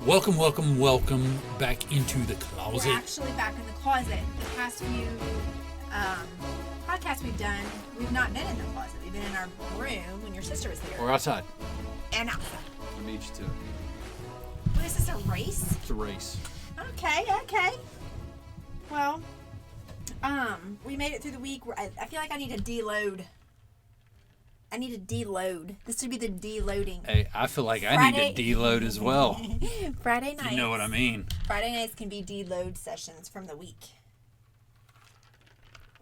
Welcome back into the closet. We're actually back in the closet. The past few podcasts we've done, we've not been in the closet. We've been in our room when your sister was here. Or outside. And outside. I need you to. What is this, a race? It's a race. Okay. Well, we made it through the week. I feel like I need to deload. This would be the deloading. Hey, I feel like I need to deload as well. Friday nights. You know what I mean. Friday nights can be deload sessions from the week.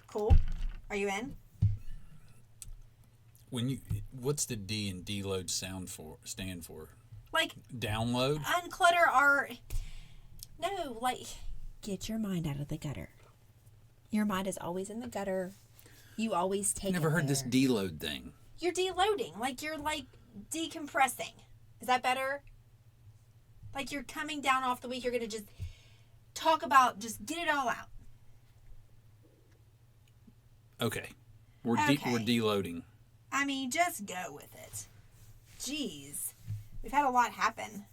Cool. Are you in? What's the D in deload stand for? Like download? Unclutter get your mind out of the gutter. Your mind is always in the gutter. You always take it Never heard there. this deload thing. You're deloading. You're decompressing. Is that better? Like you're coming down off the week. You're going to just just get it all out. Okay. We're deloading. I mean, just go with it. Jeez. We've had a lot happen.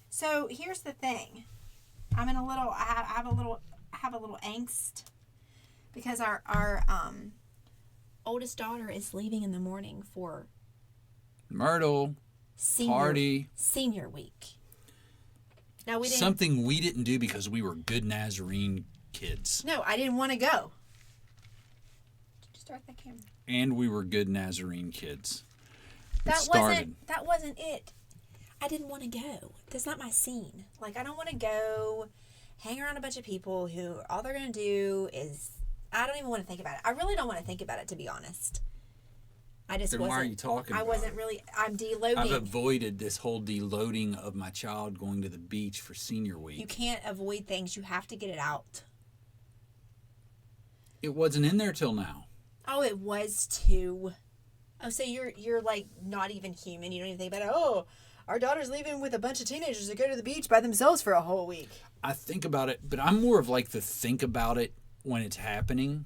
So here's the thing. I have a little angst because our oldest daughter is leaving in the morning for Myrtle party senior week. Now something we didn't do because we were good Nazarene kids. No, I didn't want to go. Did you start that camera? And we were good Nazarene kids. That wasn't it. I didn't want to go. That's not my scene. I don't want to go hang around a bunch of people who all they're going to do is, I don't even want to think about it. I really don't want to think about it, to be honest. I just wasn't. Why are you talking about I'm deloading. I've avoided this whole deloading of my child going to the beach for senior week. You can't avoid things. You have to get it out. It wasn't in there till now. Oh, it was too. Oh, so you're not even human. You don't even think about it. Oh, our daughter's leaving with a bunch of teenagers to go to the beach by themselves for a whole week. I think about it, but I'm more of the think about it when it's happening.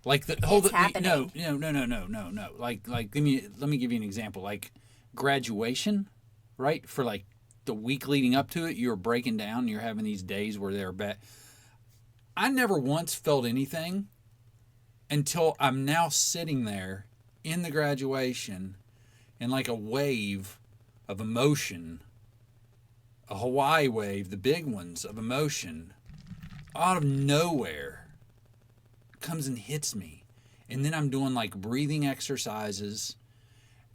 Happening. No. Let me give you an example. Graduation, right? For the week leading up to it, you're breaking down. You're having these days where they're bad. I never once felt anything until I'm now sitting there in the graduation in a wave of emotion, a Hawaii wave, the big ones of emotion, out of nowhere, comes and hits me. And then I'm doing breathing exercises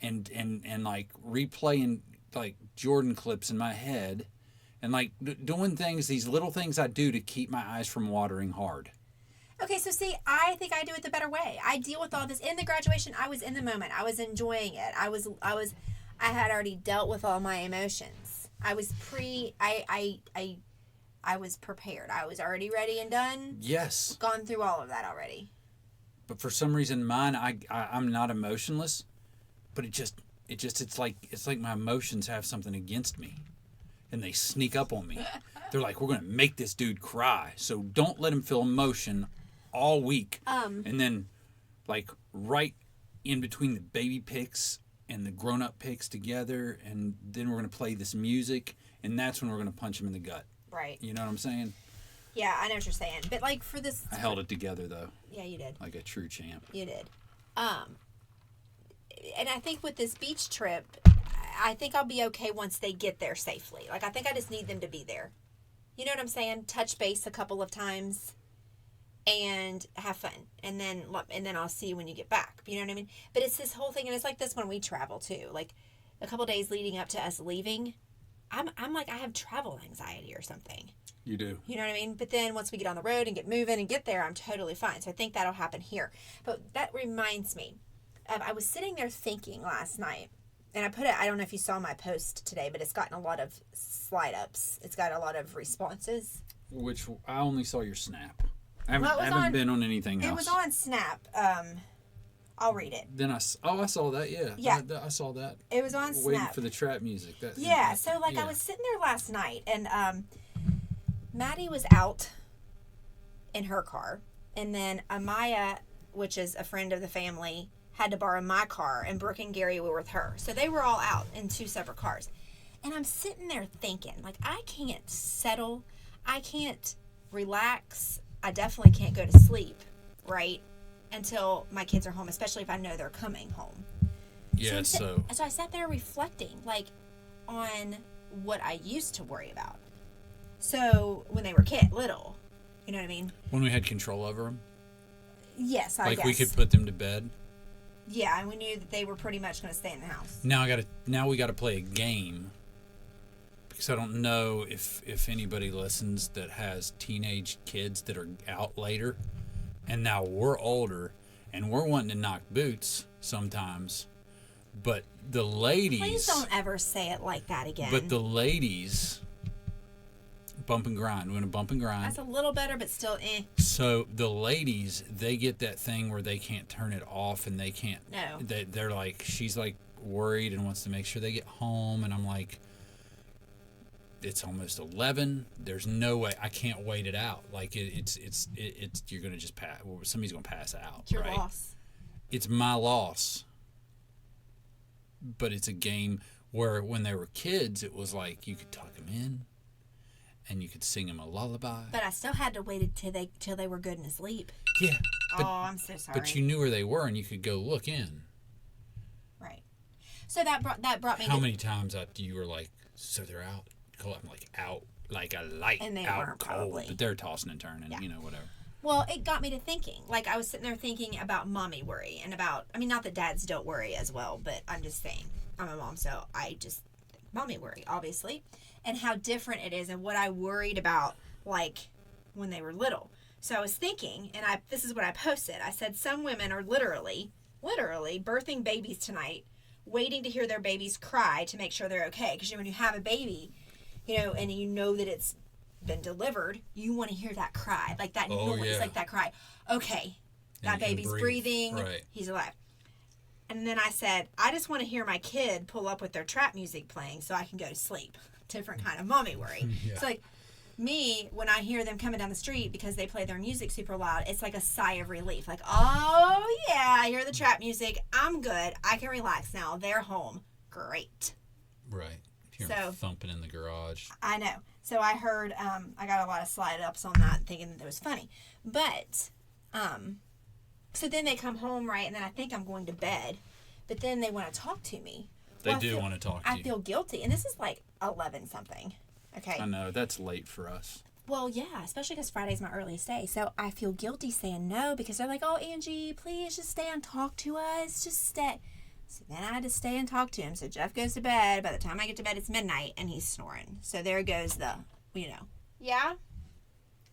and replaying Jordan clips in my head and doing things, these little things I do to keep my eyes from watering hard. Okay, so see, I think I do it the better way. I deal with all this in the graduation. I was in the moment. I was enjoying it. I had already dealt with all my emotions. I was I was prepared. I was already ready and done. Yes. Gone through all of that already. But for some reason, mine, I'm not emotionless, but it's like my emotions have something against me, and they sneak up on me. They're like, we're gonna make this dude cry, so don't let him feel emotion all week. And then, right in between the baby pics and the grown-up pics together, and then we're gonna play this music, and that's when we're gonna punch him in the gut. Right. You know what I'm saying? Yeah, I know what you're saying. But for this, I held it together though. Yeah, you did. Like a true champ. You did. And I think with this beach trip, I think I'll be okay once they get there safely. I think I just need them to be there. You know what I'm saying? Touch base a couple of times and have fun. And then I'll see you when you get back. You know what I mean? But it's this whole thing, and it's like this when we travel too. A couple days leading up to us leaving, I'm I have travel anxiety or something. You do. You know what I mean? But then once we get on the road and get moving and get there, I'm totally fine. So I think that'll happen here. But that reminds me, I was sitting there thinking last night, and I don't know if you saw my post today, but it's gotten a lot of slide ups. It's got a lot of responses. Which I only saw your snap. I haven't been on anything else. It was on Snap. I'll read it. Then I saw that. Yeah. Yeah. I saw that. It was on Snap. Waiting for the trap music. I was sitting there last night, and Maddie was out in her car, and then Amaya, which is a friend of the family, had to borrow my car, and Brooke and Gary were with her. So they were all out in two separate cars. And I'm sitting there thinking, like, I can't settle. I can't relax. I definitely can't go to sleep, right, until my kids are home, especially if I know they're coming home. Yeah, So I sat there reflecting, like, on what I used to worry about. So when they were little, you know what I mean? When we had control over them? Yes, I guess. Like we could put them to bed? Yeah, and we knew that they were pretty much going to stay in the house. Now we got to play a game. Because I don't know if anybody listens that has teenage kids that are out later. And now we're older and we're wanting to knock boots sometimes. But the ladies... Please don't ever say it like that again. But the ladies... Bump and grind. We're going to bump and grind. That's a little better, but still eh. So the ladies, they get that thing where they can't turn it off and they can't... No. They're like... She's like worried and wants to make sure they get home. And I'm like... It's almost 11. There's no way. I can't wait it out. Like it's you're going to just pass. Somebody's going to pass out. It's your right? loss. It's my loss. But it's a game where when they were kids, it was like you could tuck them in and you could sing them a lullaby. But I still had to wait till they were good and asleep. Yeah. But, I'm so sorry. But you knew where they were and you could go look in. Right. So that brought me How many times you were like, so they're out? I'm like out like a light, and they out weren't, cold, probably. But they're tossing and turning, Yeah. Whatever. Well, it got me to thinking. Like, I was sitting there thinking about mommy worry and about, I mean, not that dads don't worry as well, but I'm just saying, I'm a mom, so mommy worry, obviously, and how different it is and what I worried about, like, when they were little. So I was thinking, and this is what I posted. I said, some women are literally birthing babies tonight, waiting to hear their babies cry to make sure they're okay. Because when you have a baby, and you know that it's been delivered, you want to hear that cry, like that noise, like that cry. Okay, that baby's breathing, right. He's alive. And then I said, I just want to hear my kid pull up with their trap music playing so I can go to sleep. Different kind of mommy worry. Yeah. So like me, when I hear them coming down the street because they play their music super loud, it's like a sigh of relief. Like, oh yeah, I hear the trap music. I'm good. I can relax now. They're home. Great. Right. Hear them thumping in the garage. I know. So I heard, I got a lot of slide ups on that thinking that it was funny. But, so then they come home, right, and then I think I'm going to bed. But then they want to talk to me. They do want to talk to you. I feel guilty. And this is like 11 something. Okay. I know. That's late for us. Well, yeah, especially because Friday's my earliest day. So I feel guilty saying no because they're like, oh, Angie, please just stay and talk to us. Just stay. So then I had to stay and talk to him. So Jeff goes to bed. By the time I get to bed, it's midnight, and he's snoring. So there goes the, Yeah?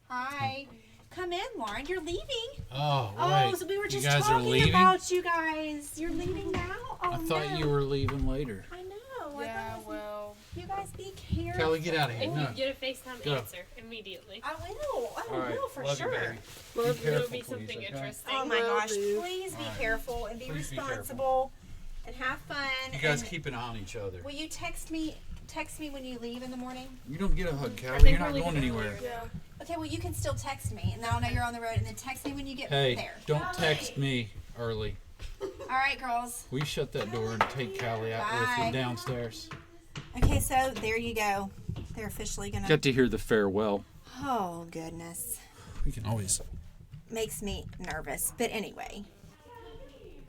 Hi. Come in, Lauren. You're leaving. Oh, right. Oh, so we were just talking about you guys. You're leaving now? Oh, I thought you were leaving later. I know. Yeah, well. You guys be careful. Kelly, get out of here. And No. you get a FaceTime answer immediately. I will. I will for Love sure. You, baby. Well, be careful, it'll be please, something okay? interesting. Oh my gosh. Please be careful and be Please be responsible and have fun. You guys keep an eye on each other. Will you text me when you leave in the morning? You don't get a hug, Kelly. You're not going anywhere. Yeah. Okay, well, you can still text me, and then I'll know you're on the road, and then text me when you get Hey, there. don't text me early. All right, girls. We shut that door and take Callie out with you downstairs. Okay, so there you go. They're officially going to... Got to hear the farewell. Oh, goodness. We can always... Makes me nervous. But anyway,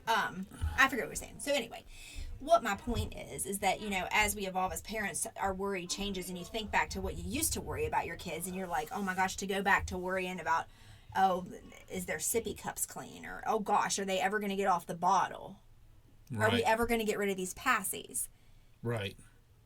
I forget what we were saying. So anyway, what my point is that, as we evolve as parents, our worry changes, and you think back to what you used to worry about your kids, and you're like, oh my gosh, to go back to worrying about, oh, is their sippy cups clean? Or, oh gosh, are they ever going to get off the bottle? Right. Are we ever going to get rid of these passies? Right.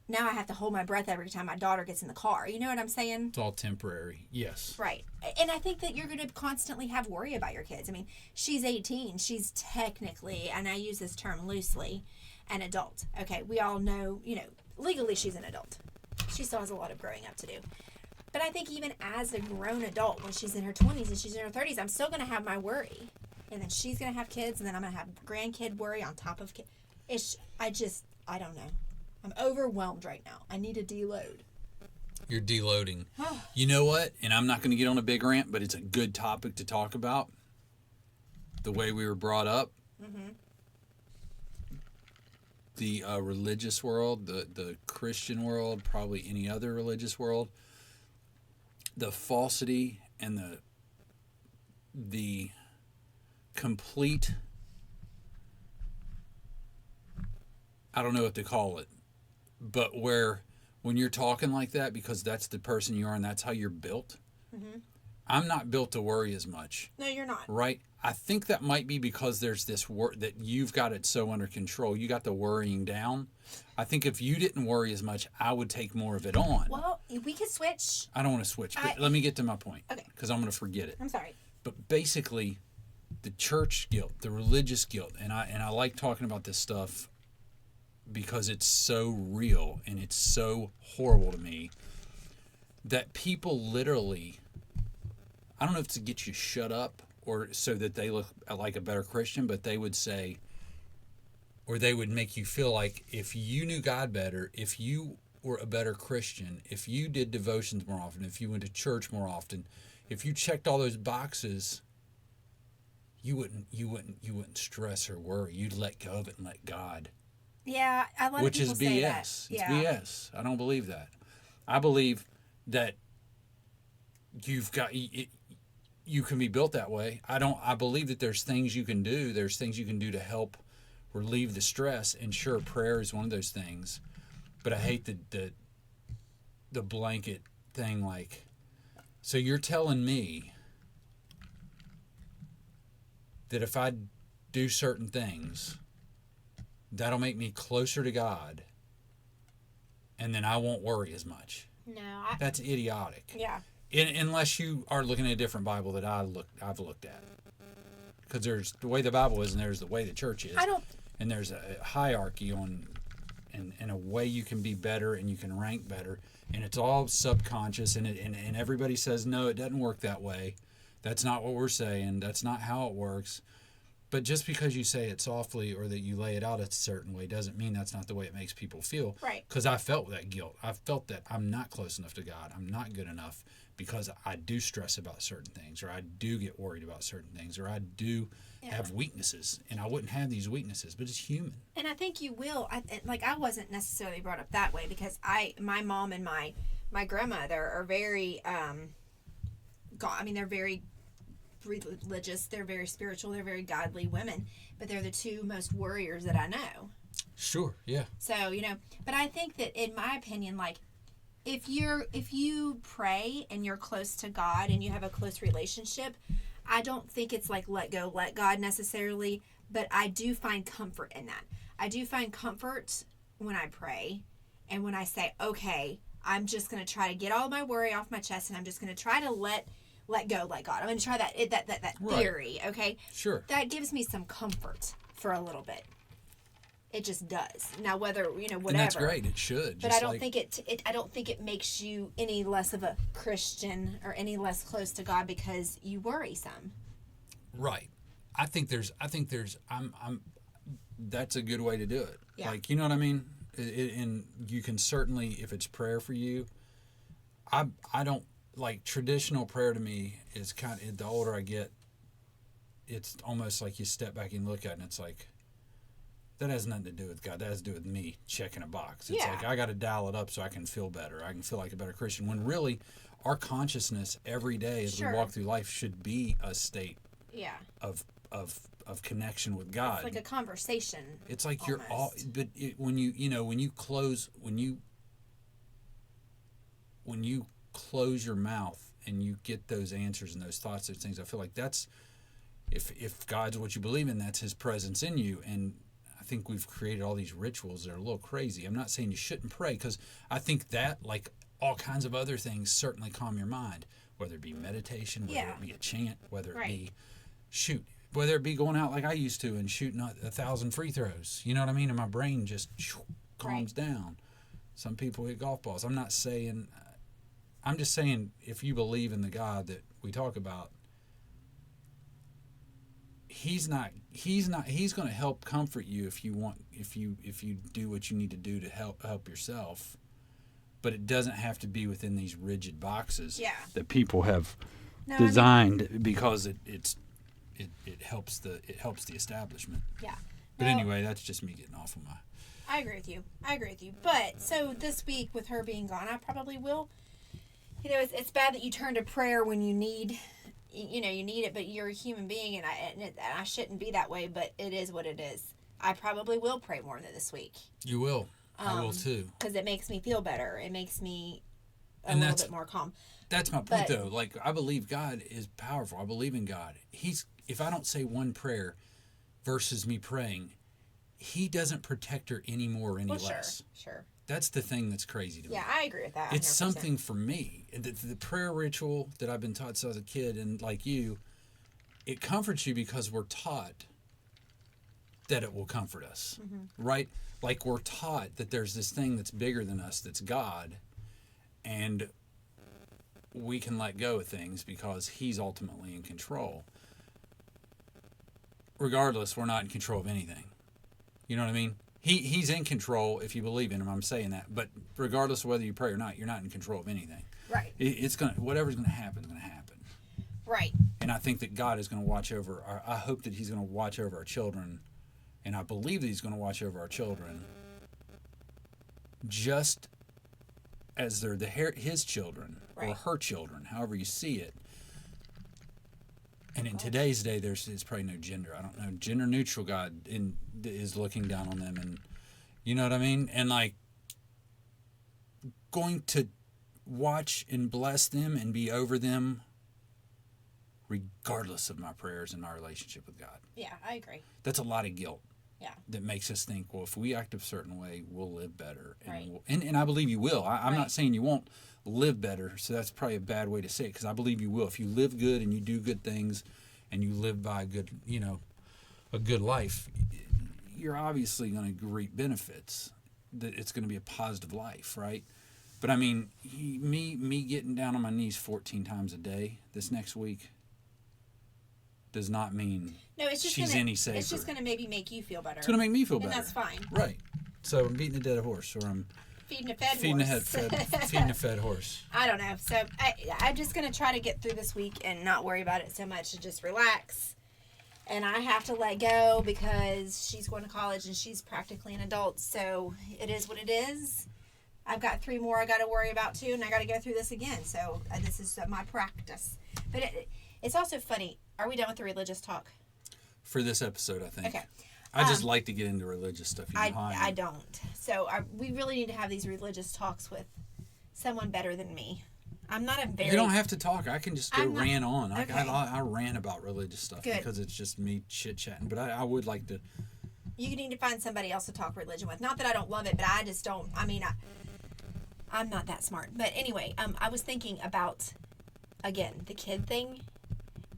Now I have to hold my breath every time my daughter gets in the car. You know what I'm saying? It's all temporary. Yes. Right. And I think that you're going to constantly have worry about your kids. I mean, she's 18. She's technically, and I use this term loosely, an adult. Okay, we all know, legally she's an adult. She still has a lot of growing up to do. But I think even as a grown adult, when she's in her 20s and she's in her 30s, I'm still going to have my worry. And then she's going to have kids, and then I'm going to have grandkid worry on top of kids. I don't know. I'm overwhelmed right now. I need to deload. You're deloading. You know what? And I'm not going to get on a big rant, but it's a good topic to talk about. The way we were brought up. Mm-hmm. the religious world, the Christian world, probably any other religious world, the falsity and the complete, I don't know what to call it, but where when you're talking like that, because that's the person you are and that's how you're built, I'm not built to worry as much. No, you're not. Right? I think that might be because there's this that you've got it so under control. You got the worrying down. I think if you didn't worry as much, I would take more of it on. Well, we could switch. I don't want to switch, but let me get to my point. Okay. Because I'm going to forget it. I'm sorry. But basically, the church guilt, the religious guilt, and I like talking about this stuff because it's so real and it's so horrible to me that people literally, I don't know if it's to get you shut up or so that they look like a better Christian, but they would say, or they would make you feel like if you knew God better, if you were a better Christian, if you did devotions more often, if you went to church more often, if you checked all those boxes, you wouldn't stress or worry. You'd let go of it and let God. Yeah, a lot Which of people is say BS. that. It's Yeah. BS. I don't believe that. I believe that you've got you can be built that way. I believe that there's things you can do. There's things you can do to help relieve the stress, and sure, prayer is one of those things. But I hate the blanket thing. Like, so you're telling me that if I do certain things, that'll make me closer to God, and then I won't worry as much. No, That's idiotic. yeah. Unless you are looking at a different Bible that I've looked at. Because there's the way the Bible is and there's the way the church is. And there's a hierarchy on and a way you can be better and you can rank better. And it's all subconscious and everybody says, no, it doesn't work that way. That's not what we're saying. That's not how it works. But just because you say it softly or that you lay it out a certain way doesn't mean that's not the way it makes people feel. Right. Because I felt that guilt. I felt that I'm not close enough to God. I'm not good enough because I do stress about certain things, or I do get worried about certain things, or I do have weaknesses. And I wouldn't have these weaknesses, but it's human. And I think you will. I wasn't necessarily brought up that way because my mom and my grandmother are very, they're very religious, they're very spiritual, they're very godly women, but they're the two most warriors that I know. Sure, yeah. So, but I think that in my opinion, like if you pray and you're close to God and you have a close relationship, I don't think it's like let God necessarily, but I do find comfort in that. I do find comfort when I pray and when I say, okay, I'm just going to try to get all my worry off my chest and I'm just going to try to let go, let God. I'm going to try that theory, right. Okay? Sure. That gives me some comfort for a little bit. It just does. Now, whether, whatever. And that's great. It should. But I don't think I don't think it makes you any less of a Christian or any less close to God because you worry some. Right. I think there's that's a good way to do it. Yeah. Like, you know what I mean? And you can certainly, if it's prayer for you, I don't, like, traditional prayer to me is kind of, the older I get, it's almost like you step back and look at it and it's like, that has nothing to do with God. That has to do with me checking a box. It's like I got to dial it up so I can feel better. I can feel like a better Christian. When really, our consciousness every day as we walk through life should be a state of connection with God. It's like a conversation. It's like almost. you're all. But when you close your mouth and you get those answers and those thoughts, those things, I feel like that's if God's what you believe in, that's His presence in you. And I think we've created all these rituals that are a little crazy. I'm not saying you shouldn't pray, because I think that, like all kinds of other things, certainly calm your mind, whether it be meditation, whether it be a chant, whether it be whether it be going out like I used to and shooting 1,000 free throws. You know what I mean? And my brain just calms down. Some people hit golf balls. I'm just saying if you believe in the God that we talk about, He's going to help comfort you if you do what you need to do to help yourself, but it doesn't have to be within these rigid boxes that people have designed because it helps the establishment. Yeah. But anyway, that's just me getting off of my. I agree with you. But so this week with her being gone, I probably will. You know, it's bad that you turn to prayer when you need, you need it, but you're a human being, and I shouldn't be that way, but it is what it is. I probably will pray more this week. You will. I will too. Because it makes me feel better. It makes me a little bit more calm. That's my point, though. Like, I believe God is powerful. I believe in God. If I don't say one prayer versus me praying, He doesn't protect her any more or any less. Sure. That's the thing that's crazy to me. Yeah, I agree with that. It's 100%. something for me. The prayer ritual that I've been taught since I was a kid, and like you, it comforts you because we're taught that it will comfort us, right? Like, we're taught that there's this thing that's bigger than us, that's God, and we can let go of things because He's ultimately in control. Regardless, we're not in control of anything. You know what I mean? He's in control if you believe in Him. I'm saying that. But regardless of whether you pray or not, you're not in control of anything. Right. Whatever's going to happen is going to happen. Right. And I think that God is going to watch over I hope that He's going to watch over our children. And I believe that He's going to watch over our children just as they're His children or her children, however you see it. And in today's day, there's probably no gender. I don't know. Gender neutral God is looking down on them, and you know what I mean? And like, going to watch and bless them and be over them regardless of my prayers and my relationship with God. Yeah, I agree. That's a lot of guilt. Yeah. That makes us think, well, if we act a certain way, we'll live better. And Right. And I believe you will. I'm not saying you won't live better, so that's probably a bad way to say it, because I believe you will. If you live good and you do good things and you live by a good life, you're obviously going to reap benefits. That it's going to be a positive life, right? But I mean, me getting down on my knees 14 times a day this next week does not mean she's any safer. It's just going to maybe make you feel better. It's going to make me feel better. And that's fine. Right. So I'm beating a dead horse, or I'm feeding a fed feeding horse. a fed horse. I don't know. So I'm just going to try to get through this week and not worry about it so much and just relax. And I have to let go because she's going to college and she's practically an adult. So it is what it is. I've got 3 more I got to worry about too, and I got to go through this again. So this is my practice. But it's also funny. Are we done with the religious talk? For this episode, I think. Okay. I just like to get into religious stuff. I don't. So we really need to have these religious talks with someone better than me. I'm not a very... You don't have to talk. I can just go rant on. Okay. I rant about religious stuff. Good. Because it's just me chit-chatting. But I would like to... You need to find somebody else to talk religion with. Not that I don't love it, but I just don't... I mean, I'm not that smart. But anyway, I was thinking about, again, the kid thing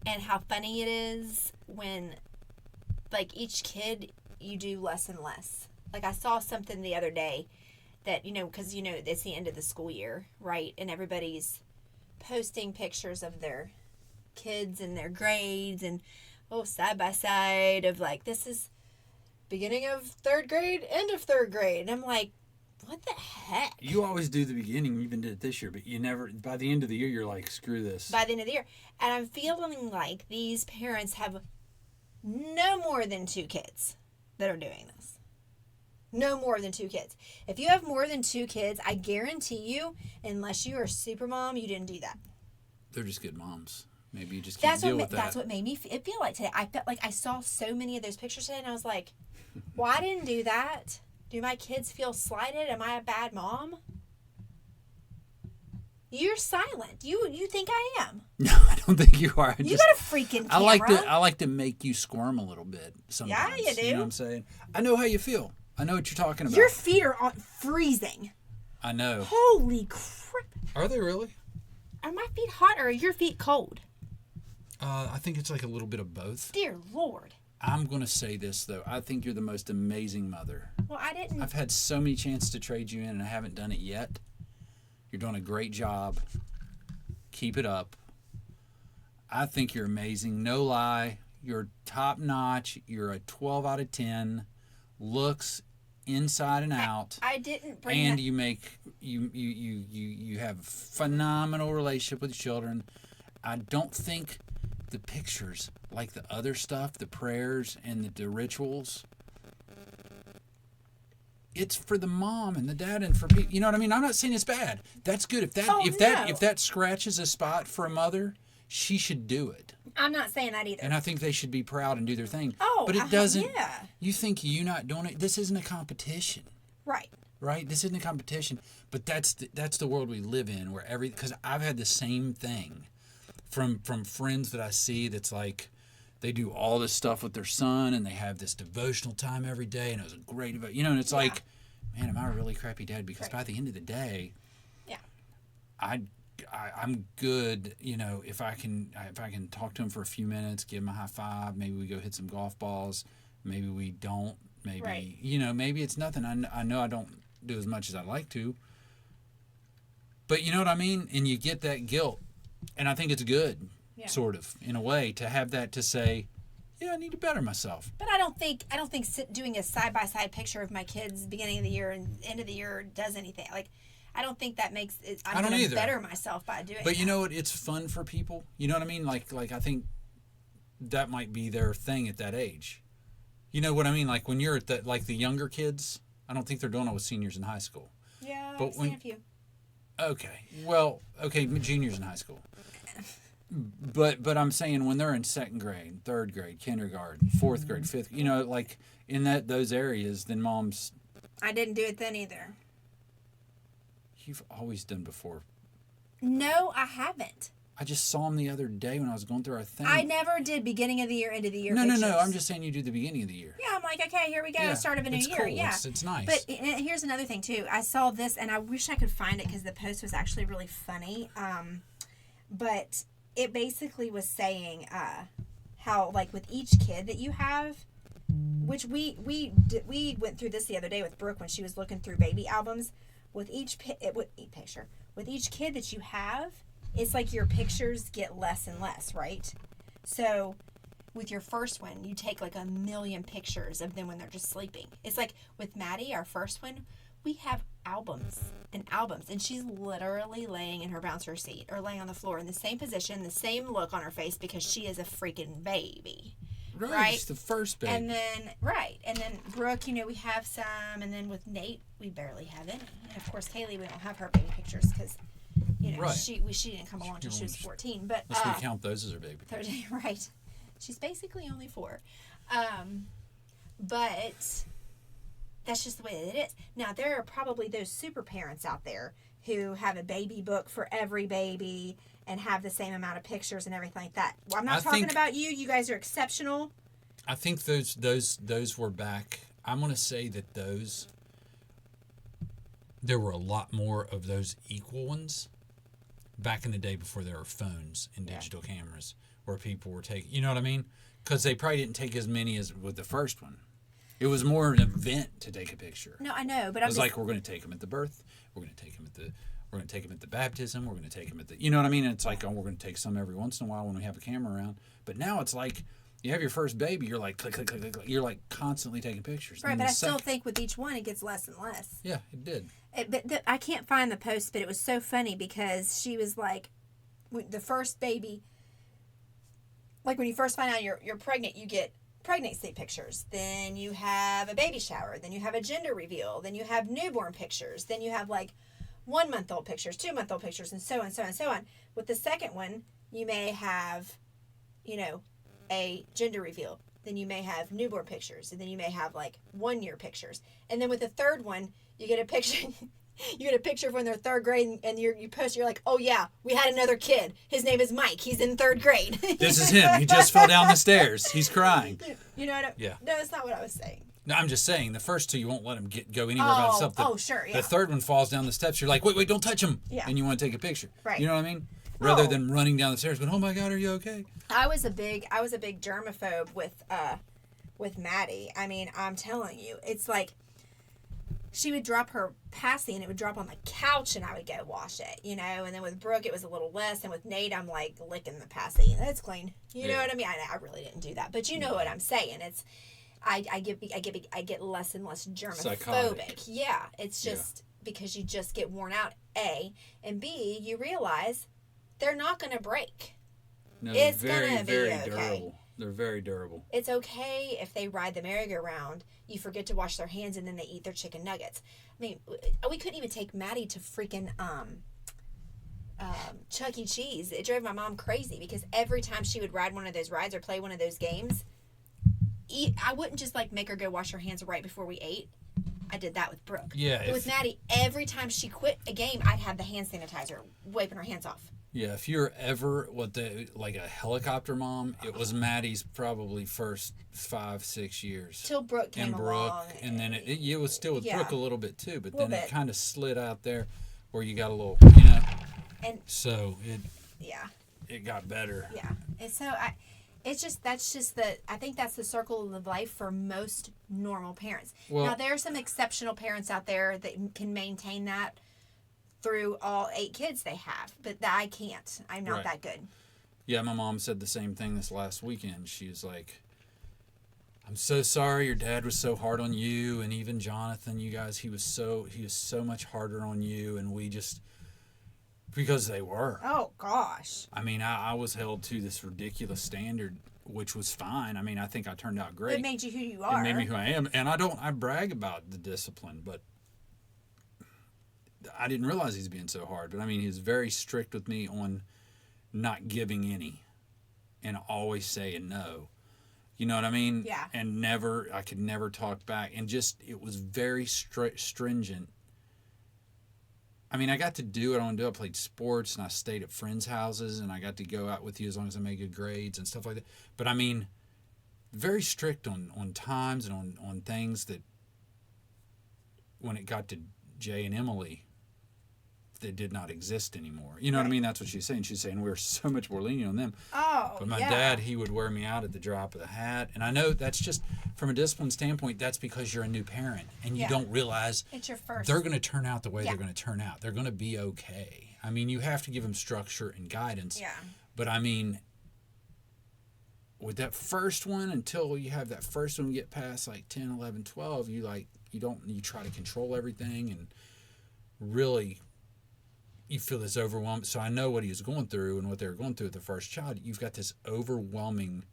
and how funny it is when, like, each kid you do less and less. Like, I saw something the other day that, because, it's the end of the school year, right? And everybody's posting pictures of their kids and their grades and, side by side of, like, this is beginning of 3rd grade, end of 3rd grade. And I'm like, what the heck? You always do the beginning. You even did it this year, but you never... By the end of the year, you're like, screw this. By the end of the year. And I'm feeling like these parents have no more than 2 kids that are doing this. No more than 2 kids. If you have more than 2 kids, I guarantee you, unless you are a super mom, you didn't do that. They're just good moms. Maybe you just can't deal with that. That's what made me feel like today. I felt like I saw so many of those pictures today, and I was like, well, I didn't do that. Do my kids feel slighted? Am I a bad mom? You're silent. You think I am? No, I don't think you are. You got a freaking camera. I like to make you squirm a little bit sometimes. Yeah, you do. You know what I'm saying? I know how you feel. I know what you're talking about. Your feet are freezing. I know. Holy crap. Are they really? Are my feet hot or are your feet cold? I think it's like a little bit of both. Dear Lord. I'm going to say this, though. I think you're the most amazing mother. Well, I didn't... I've had so many chances to trade you in, and I haven't done it yet. You're doing a great job. Keep it up. I think you're amazing. No lie. You're top notch. You're a 12 out of 10. Looks inside and out. I didn't bring and that... you make you have a phenomenal relationship with your children. I don't think the pictures, like the other stuff, the prayers and the rituals, it's for the mom and the dad and for people. You know what I mean? I'm not saying it's bad. That's good. If that scratches a spot for a mother, she should do it. I'm not saying that either. And I think they should be proud and do their thing. Oh, but it doesn't. Yeah. You think you not doing it? This isn't a competition. Right. Right. This isn't a competition. But that's the world we live in, where because I've had the same thing from friends that I see. That's like, they do all this stuff with their son, and they have this devotional time every day, and it was a great, and it's like, man, am I a really crappy dad? Because by the end of the day, I'm good. If I can talk to him for a few minutes, give him a high five, maybe we go hit some golf balls, maybe we don't, maybe maybe it's nothing. I know I don't do as much as I'd like to, but you know what I mean. And you get that guilt, and I think it's good. Yeah. Sort of, in a way, to have that to say, yeah, I need to better myself. But I don't think doing a side-by-side picture of my kids beginning of the year and end of the year does anything. Like, I don't think that makes it. I'm going to better myself by doing. But you know what? It's fun for people. You know what I mean? Like I think that might be their thing at that age. You know what I mean? Like when you're at the younger kids, I don't think they're doing it with seniors in high school. Yeah, I've seen a few. Okay. Well, juniors in high school. But I'm saying when they're in second grade, third grade, kindergarten, fourth grade, fifth, like in those areas, then moms. I didn't do it then either. You've always done before. No, I haven't. I just saw them the other day when I was going through our thing. I never did beginning of the year, end of the year. No. I'm just saying you do the beginning of the year. Yeah, I'm like, okay, here we go, start of a new year. Cool. Yeah, it's nice. But here's another thing too. I saw this, and I wish I could find it because the post was actually really funny. But it basically was saying how, like, with each kid that you have, which we went through this the other day with Brooke when she was looking through baby albums. With each picture, with each kid that you have, it's like your pictures get less and less, right? So with your first one, you take like 1,000,000 pictures of them when they're just sleeping. It's like with Maddie, our first one, we have albums, and she's literally laying in her bouncer seat or laying on the floor in the same position, the same look on her face because she is a freaking baby. Right? It's the first baby. And then Brooke, we have some, and then with Nate, we barely have any. And of course, Kaylee, we don't have her baby pictures because, she didn't come along until she was 14. But unless we count those as her baby pictures. Right. She's basically only 4. But that's just the way that it is. Now, there are probably those super parents out there who have a baby book for every baby and have the same amount of pictures and everything like that. Well, I'm not talking about you. You guys are exceptional. I think those were back. I'm going to say that there were a lot more of those equal ones back in the day before there were phones and digital cameras where people were taking, you know what I mean? Because they probably didn't take as many as with the first one. It was more an event to take a picture. No, I know, but it was like, we're going to take them at the birth. We're going to take them at the baptism. We're going to take them at the, you know what I mean? And it's like, we're going to take some every once in a while when we have a camera around. But now it's like, you have your first baby, you're like, click, click, click, click. You're like constantly taking pictures. Right, but I still think with each one, it gets less and less. Yeah, it did. I can't find the post, but it was so funny because she was like, the first baby, like when you first find out you're pregnant, you get pregnancy pictures. Then you have a baby shower. Then you have a gender reveal. Then you have newborn pictures. Then you have like 1-month-old pictures, 2-month-old pictures, and so on, so on, and so on. With the second one, you may have, a gender reveal. Then you may have newborn pictures, and then you may have like 1-year pictures. And then with the third one, you get a picture. You get a picture of when they're third grade, and you post. You're like, oh yeah, we had another kid. His name is Mike. He's in 3rd grade. This is him. He just fell down the stairs. He's crying. You know what? Yeah. No, that's not what I was saying. No, I'm just saying the first 2 you won't let him go anywhere by himself. Sure. Yeah. The third one falls down the steps. You're like, wait, don't touch him. Yeah. And you want to take a picture. Right. You know what I mean? Rather than running down the stairs, but oh my God, are you okay? I was a big germaphobe with Maddie. I mean, I'm telling you, it's like she would drop her passy and it would drop on the couch and I would go wash it, and then with Brooke it was a little less, and with Nate I'm like licking the passy. That's clean. You know what I mean? I really didn't do that, but you know what I'm saying. It's I get less and less germaphobic. Psychotic. Yeah, it's just because you just get worn out, A, and B, you realize they're not going to break. No, it's very, going to be very okay. durable. They're very durable. It's okay if they ride the merry-go-round, you forget to wash their hands, and then they eat their chicken nuggets. I mean, we couldn't even take Maddie to freaking Chuck E. Cheese. It drove my mom crazy because every time she would ride one of those rides or play one of those games, I wouldn't just like make her go wash her hands right before we ate. I did that with Brooke. Yeah. But with Maddie, every time she quit a game, I'd have the hand sanitizer wiping her hands off. Yeah, if you're ever like a helicopter mom, it was Maddie's probably first 5-6 years. Till Brooke came along. And then it was still with Brooke a little bit too, but then it kind of slid out there where you got a little, And so it got better. Yeah. And so I think that's the circle of life for most normal parents. Well, now there are some exceptional parents out there that can maintain that through all 8 kids they have, but I can't. I'm not that good. Yeah, my mom said the same thing this last weekend. She was like, I'm so sorry your dad was so hard on you, and even Jonathan, you guys, he was so much harder on you, and we just, because they were. Oh gosh. I mean, I was held to this ridiculous standard, which was fine. I mean, I think I turned out great. It made you who you are. It made me who I am, and I brag about the discipline, but I didn't realize he's being so hard. But I mean, he was very strict with me on not giving any, and always saying no. You know what I mean? Yeah. And I could never talk back, and just it was very stringent. I mean, I got to do what I want to do. I played sports, and I stayed at friends' houses, and I got to go out with you as long as I made good grades and stuff like that. But I mean, very strict on times and on things that when it got to Jay and Emily, they did not exist anymore. You know what I mean? That's what she's saying. She's saying we're so much more lenient on them. Oh, but my dad, he would wear me out at the drop of the hat. And I know that's just, from a discipline standpoint, that's because you're a new parent. And you don't realize it's your first. They're going to turn out the way they're going to turn out. They're going to be okay. I mean, you have to give them structure and guidance. Yeah. But I mean, with that first one, until you have that first one get past like 10, 11, 12, you try to control everything and really you feel this overwhelmed. So I know what he was going through and what they were going through with the first child. You've got this overwhelming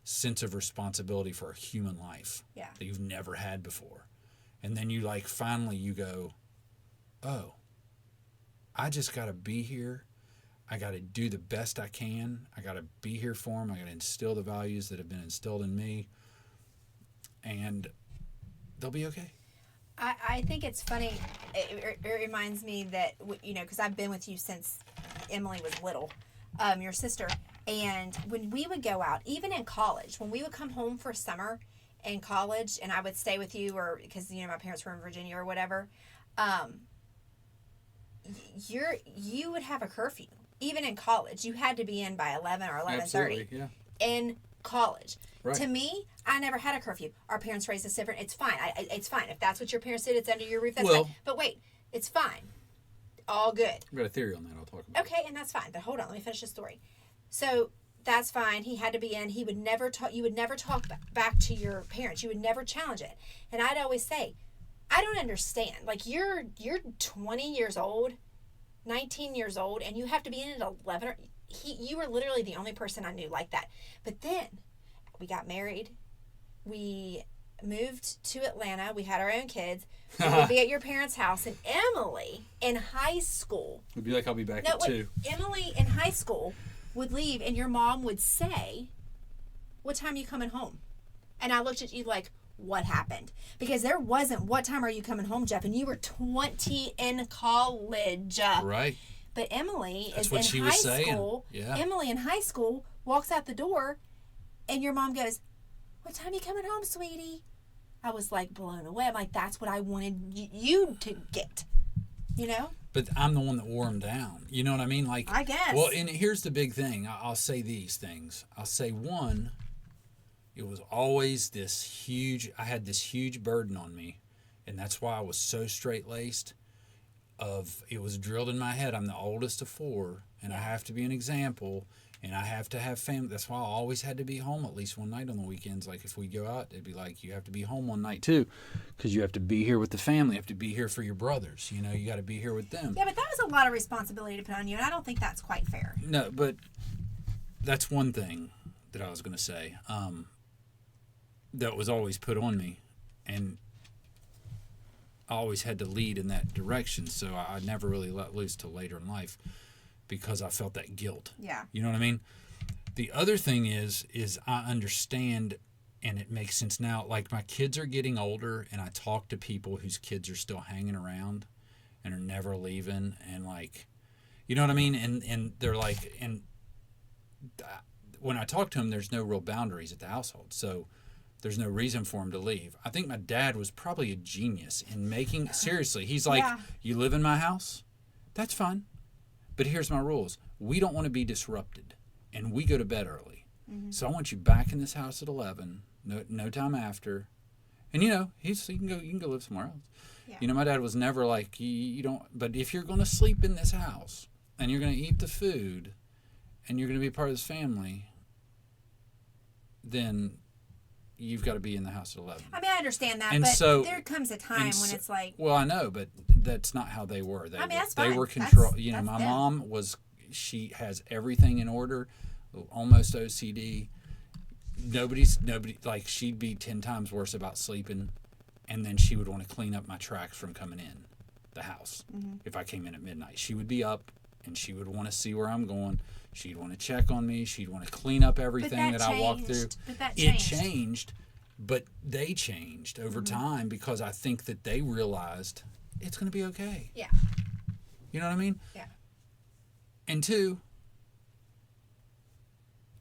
sense of responsibility for a human life that you've never had before. And then you finally you go, oh, I just got to be here. I got to do the best I can. I got to be here for them. I got to instill the values that have been instilled in me. And they'll be okay. I think it's funny. It reminds me that, because I've been with you since Emily was little, your sister. And when we would go out, even in college, when we would come home for summer in college and I would stay with you or because, my parents were in Virginia or whatever, you would have a curfew. Even in college, you had to be in by 11 or 11:30. Absolutely, yeah. In college. Right. To me, I never had a curfew. Our parents raised us different. It's fine. It's fine. If that's what your parents did, it's under your roof, that's fine. But wait, it's fine. All good. I've got a theory on that I'll talk about. Okay, and that's fine. But hold on, let me finish the story. So that's fine. He had to be in. He would never talk. You would never talk back to your parents. You would never challenge it. And I'd always say, I don't understand. You're 20 years old, 19 years old, and you have to be in at 11. You were literally the only person I knew like that. But then we got married. We moved to Atlanta. We had our own kids. We would be at your parents' house. And Emily in high school. It'd be like I'll be back at 2. Emily in high school would leave and your mom would say, what time are you coming home? And I looked at you like, what happened? Because there wasn't, what time are you coming home, Jeff? And you were 20 in college. Right. But Emily That's is what in was high saying. school. Yeah. Emily in high school walks out the door and your mom goes, what time are you coming home, sweetie? I was blown away. I'm like, that's what I wanted you to get, But I'm the one that wore him down. You know what I mean? I guess. Well, and here's the big thing. I'll say these things. I'll say one, it was always I had this huge burden on me. And that's why I was so straight-laced. It was drilled in my head. I'm the oldest of 4, and I have to be an example, and I have to have family. That's why I always had to be home at least one night on the weekends. If we go out, it'd be you have to be home one night too, because you have to be here with the family. You have to be here for your brothers. You got to be here with them. Yeah, but that was a lot of responsibility to put on you, and I don't think that's quite fair. No, but that's one thing that I was going to say that was always put on me, and I always had to lead in that direction, so I never really let loose till later in life because I felt that guilt. Yeah. You know what I mean? The other thing is I understand, and it makes sense now, like my kids are getting older, and I talk to people whose kids are still hanging around and are never leaving, and like, you know what I mean? And they're like, and when I talk to them, there's no real boundaries at the household, so there's no reason for him to leave. I think my dad was probably a genius in making, seriously, he's like, you live in my house? That's fine. But here's my rules. We don't want to be disrupted, and we go to bed early. Mm-hmm. So I want you back in this house at 11, no time after. And, you know, you can go live somewhere else. Yeah. You know, my dad was never like, you don't, but if you're going to sleep in this house, and you're going to eat the food, and you're going to be part of this family, then you've got to be in the house at 11. I mean, I understand that, and but so, there comes a time when it's like... Well, I know, but that's not how they were. That's they fine. were control. You know, that's my them. mom she has everything in order, almost OCD. Nobody, like, she'd be 10 times worse about sleeping, and then she would want to clean up my tracks from coming in the house. Mm-hmm. If I came in at midnight, she would be up, and she would want to see where I'm going. She'd want to check on me. She'd want to clean up everything that I walked through. But that changed. It changed, but they changed over time because I think that they realized it's going to be okay. Yeah. You know what I mean? Yeah. And two,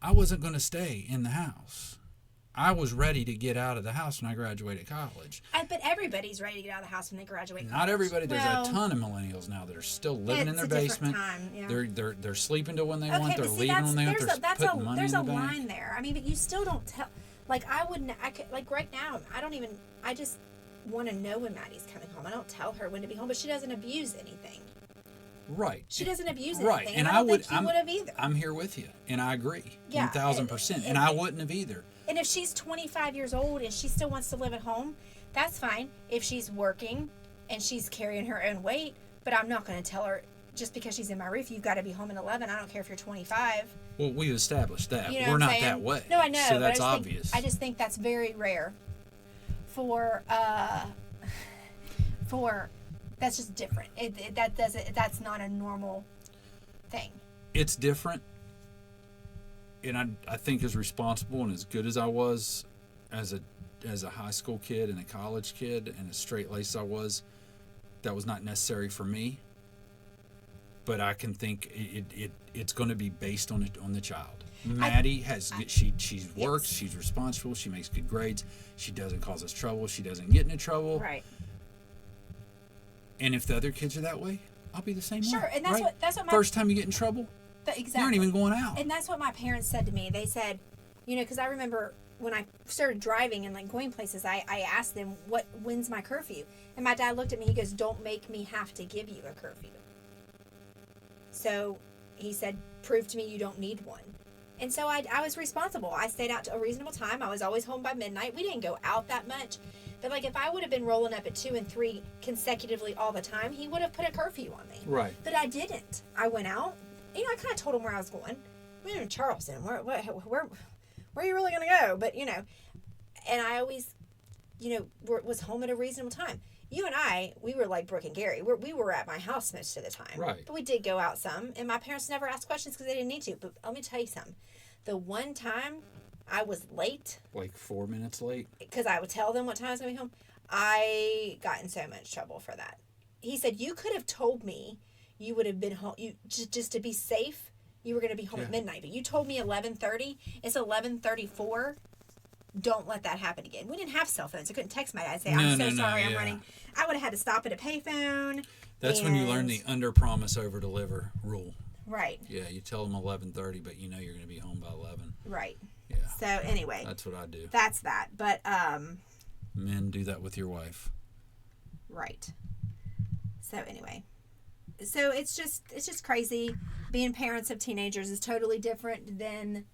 I wasn't going to stay in the house. I was ready to get out of the house when I graduated college. But everybody's ready to get out of the house when they graduate college. Not everybody. There's a ton of millennials now that are still living in their basement. Time, yeah. They're sleeping till when they want. They're leaving when they want. They're putting money in the bank. There's a line there. I mean, but you still don't tell. Like I wouldn't. I could, like right now. I don't even. I just want to know when Maddie's coming home. I don't tell her when to be home, but she doesn't abuse anything. Right. She doesn't abuse anything. Right. And I don't think you would have either. I'm here with you, and I agree. Yeah, 1,000%. And I wouldn't have either. And if she's 25 years old and she still wants to live at home, that's fine. If she's working and she's carrying her own weight, but I'm not going to tell her just because she's in my roof, you've got to be home at 11. I don't care if you're 25. Well, we've established that. You know We're not saying? that way. No, I know. So that's but obvious. I just think that's very rare for that's just different. That's not a normal thing. It's different. And I think as responsible and as good as I was as a high school kid and a college kid and as straight-laced as I was, that was not necessary for me. But I can think it's going to be based on the child. Maddie she works, yes. She's responsible, she makes good grades, she doesn't cause us trouble, she doesn't get into trouble. Right. And if the other kids are that way, I'll be the same way. Sure, and that's what my first time you get in trouble. Exactly. You aren't even going out. And that's what my parents said to me. They said, you know, because I remember when I started driving and like going places, I asked them, when's my curfew? And my dad looked at me, he goes, don't make me have to give you a curfew. So he said, prove to me you don't need one. And so I was responsible. I stayed out to a reasonable time. I was always home by midnight. We didn't go out that much. But like if I would have been rolling up at 2 and 3 consecutively all the time, he would have put a curfew on me. Right. But I didn't. I went out. You know, I kind of told him where I was going. We're in Charleston. Where are you really going to go? But, you know, and I always, you know, was home at a reasonable time. You and I, we were like Brooke and Gary. We were at my house most of the time. Right. But we did go out some. And my parents never asked questions because they didn't need to. But let me tell you something. The one time I was late. Like 4 minutes late? Because I would tell them what time I was going to be home. I got in so much trouble for that. He said, you could have told me you would have been home. You just to be safe, you were going to be home at midnight. But you told me 11:30. It's 11:34. Don't let that happen again. We didn't have cell phones. I couldn't text my dad and say, I'm so sorry, I'm running. I would have had to stop at a payphone. That's when you learn the under promise, over deliver rule. Right. Yeah, you tell them 11:30, but you know you're going to be home by 11. Right. Yeah. So anyway. That's what I do. That's that. But men, do that with your wife. Right. So anyway. So it's just crazy. Being parents of teenagers is totally different than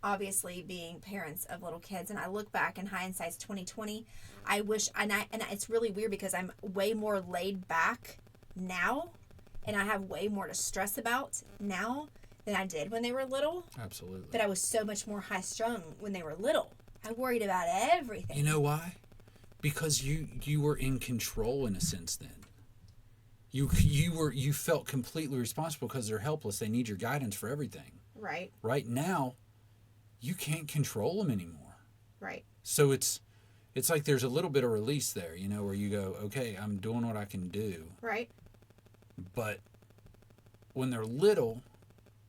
obviously being parents of little kids. And I look back in hindsight's 2020. I wish, and it's really weird because I'm way more laid back now, and I have way more to stress about now than I did when they were little. Absolutely. But I was so much more high strung when they were little. I worried about everything. You know why? Because you were in control in a sense then. You felt completely responsible because they're helpless. They need your guidance for everything. Right. Right now, you can't control them anymore. Right. So it's like there's a little bit of release there, you know, where you go, okay, I'm doing what I can do. Right. But when they're little,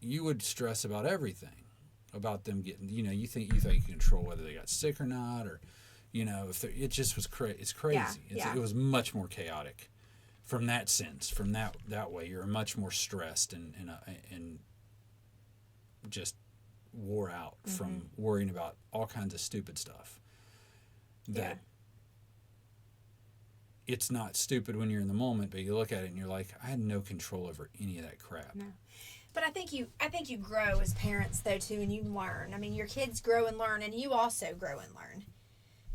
you would stress about everything, about them getting, you know, you think you can control whether they got sick or not, or, you know, if it just was it's crazy. Yeah. It was much more chaotic from that sense. From that way, you're much more stressed and just wore out from worrying about all kinds of stupid stuff. That it's not stupid when you're in the moment, but you look at it and you're like, I had no control over any of that crap. No. But I think you grow as parents though too, and you learn. I mean, your kids grow and learn, and you also grow and learn.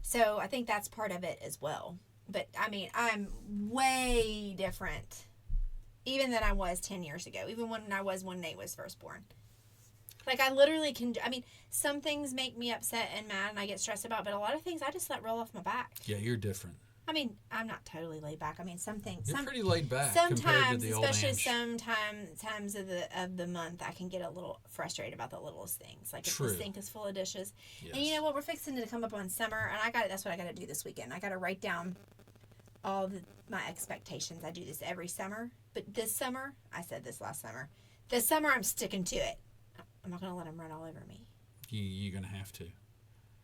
So I think that's part of it as well. But I mean, I'm way different, even than I was 10 years ago. Even when Nate was first born. Like I literally can. I mean, some things make me upset and mad, and I get stressed about. But a lot of things I just let roll off my back. Yeah, you're different. I mean, I'm not totally laid back. I mean, some things. You're pretty laid back compared to the old especially Ange. sometimes of the month, I can get a little frustrated about the littlest things. Like if True. the sink is full of dishes, Yes. and you know what, we're fixing to come up on summer, and that's what I got to do this weekend. I got to write down all my expectations. I do this every summer, but this summer, I said this last summer. This summer, I'm sticking to it. I'm not gonna let them run all over me. You're gonna have to.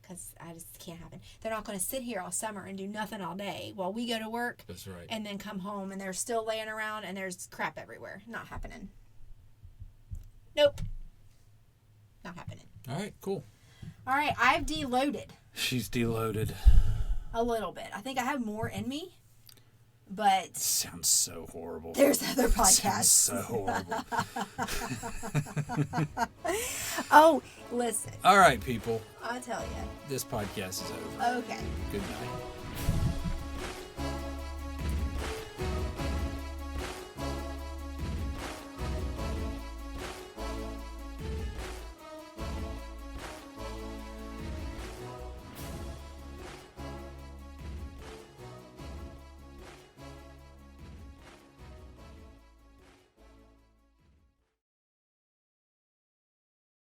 Because I just can't happen. They're not going to sit here all summer and do nothing all day while we go to work. That's right. And then come home and they're still laying around and there's crap everywhere. Not happening. Nope. Not happening. All right, cool. All right, I've deloaded She's deloaded. a little bit. I think I have more in me, but Sounds so horrible. there's other Sounds podcasts. so horrible. Oh, listen. All right, people. I'll tell you. This podcast is over. Okay. Good night.